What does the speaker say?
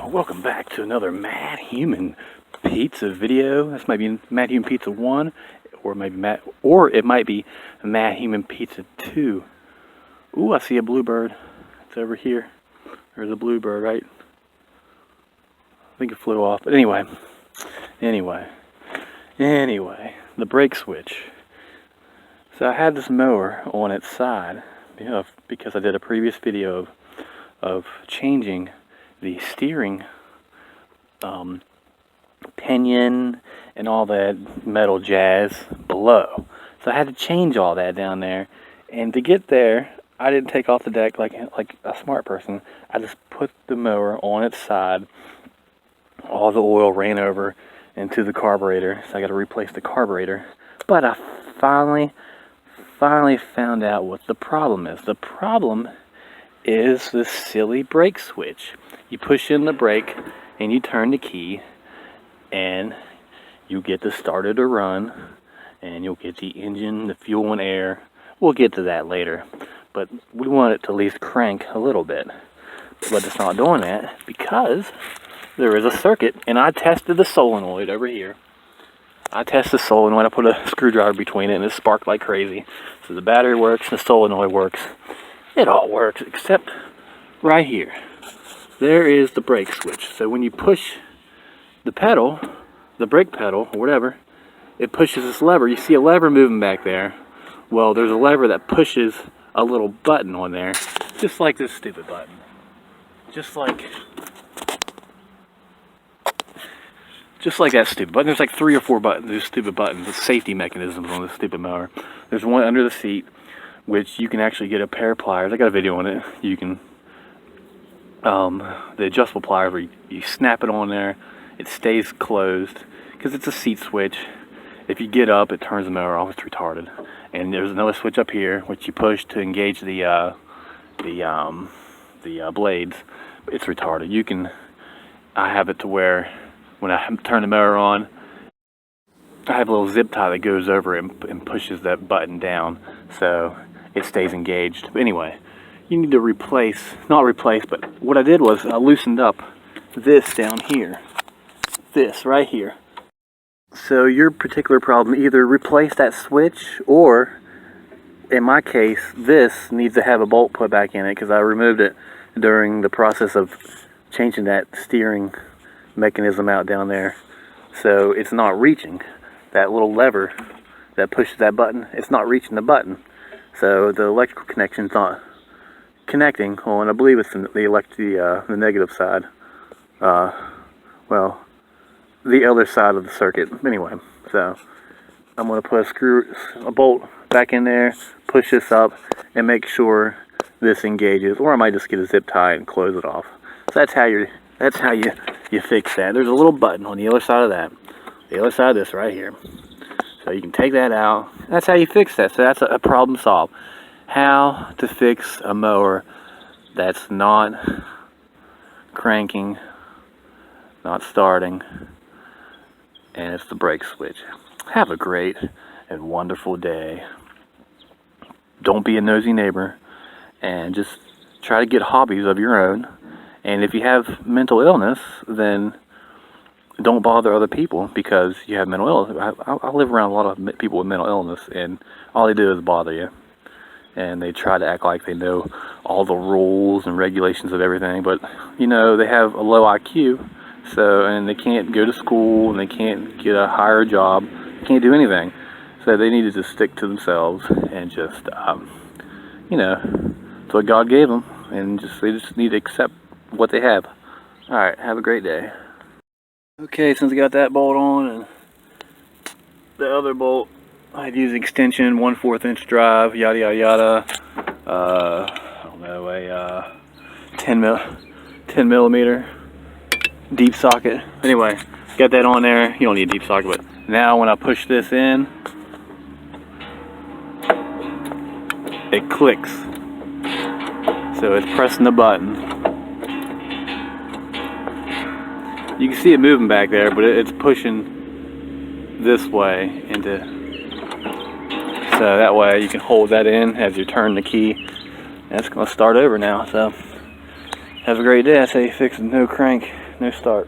Welcome back to another Mad Human Pizza video. This might be Mad Human Pizza 1, or it might be Mad Human Pizza 2. Ooh, I see a bluebird. It's over here. There's a bluebird, right? I think it flew off. But anyway, the brake switch. So I had this mower on its side, because I did a previous video of changing the steering pinion and all that metal jazz below. So I had to change all that down there, and to get there I didn't take off the deck like a smart person. I just put the mower on its side. All the oil ran over into the carburetor, so I got to replace the carburetor. But I finally found out what the problem is. The problem is this silly brake switch. You push in the brake and you turn the key and you get the starter to run, and you'll get the engine, the fuel and air. We'll get to that later, but we want it to at least crank a little bit. But it's not doing that because there is a circuit, and I tested the solenoid over here. I tested the solenoid. I put a screwdriver between it and it sparked like crazy. So the battery works, the solenoid works. It all works except right here. There is the brake switch. So when you push the pedal, the brake pedal or whatever, it pushes this lever. You see a lever moving back there. Well, there's a lever that pushes a little button on there, just like this stupid button. Just like that stupid button. There's like 3 or 4 buttons, these stupid buttons, the safety mechanisms on this stupid mower. There's one under the seat, which you can actually get a pair of pliers. I got a video on it. You can, the adjustable pliers where you snap it on there, it stays closed, because it's a seat switch. If you get up, it turns the mower off. It's retarded. And there's another switch up here, which you push to engage the blades. It's retarded. I have it to where when I turn the mower on, I have a little zip tie that goes over it and pushes that button down, so it stays engaged. But anyway, you need to not replace, but what I did was I loosened up this down here. This right here. So your particular problem, either replace that switch, or in my case, this needs to have a bolt put back in it, because I removed it during the process of changing that steering mechanism out down there. So it's not reaching that little lever that pushes that button. It's not reaching the button. So the electrical connection's not connecting on, I believe it's the negative side. Well, the other side of the circuit. Anyway, so I'm going to put a bolt back in there, push this up, and make sure this engages. Or I might just get a zip tie and close it off. So that's how you fix that. There's a little button on the other side of that. The other side of this right here. So you can take that out. That's how you fix that. So that's a problem solved. How to fix a mower that's not cranking, not starting, and it's the brake switch. Have a great and wonderful day. Don't be a nosy neighbor, and just try to get hobbies of your own. And if you have mental illness, then don't bother other people because you have mental illness. I live around a lot of people with mental illness, and all they do is bother you. And they try to act like they know all the rules and regulations of everything, but they have a low IQ, and they can't go to school, and they can't get a higher job, they can't do anything. So they need to just stick to themselves and just, it's what God gave them, and they just need to accept what they have. Alright, have a great day. Okay, since I got that bolt on and the other bolt, I'd use extension, 1/4 inch drive, yada yada yada. I don't know, a 10 millimeter deep socket. Anyway, got that on there. You don't need a deep socket, but now when I push this in, it clicks. So it's pressing the button. You can see it moving back there, but it's pushing this way into, so that way you can hold that in as you turn the key, and it's going to start over now. So Have a great day. I say fix no crank, no start.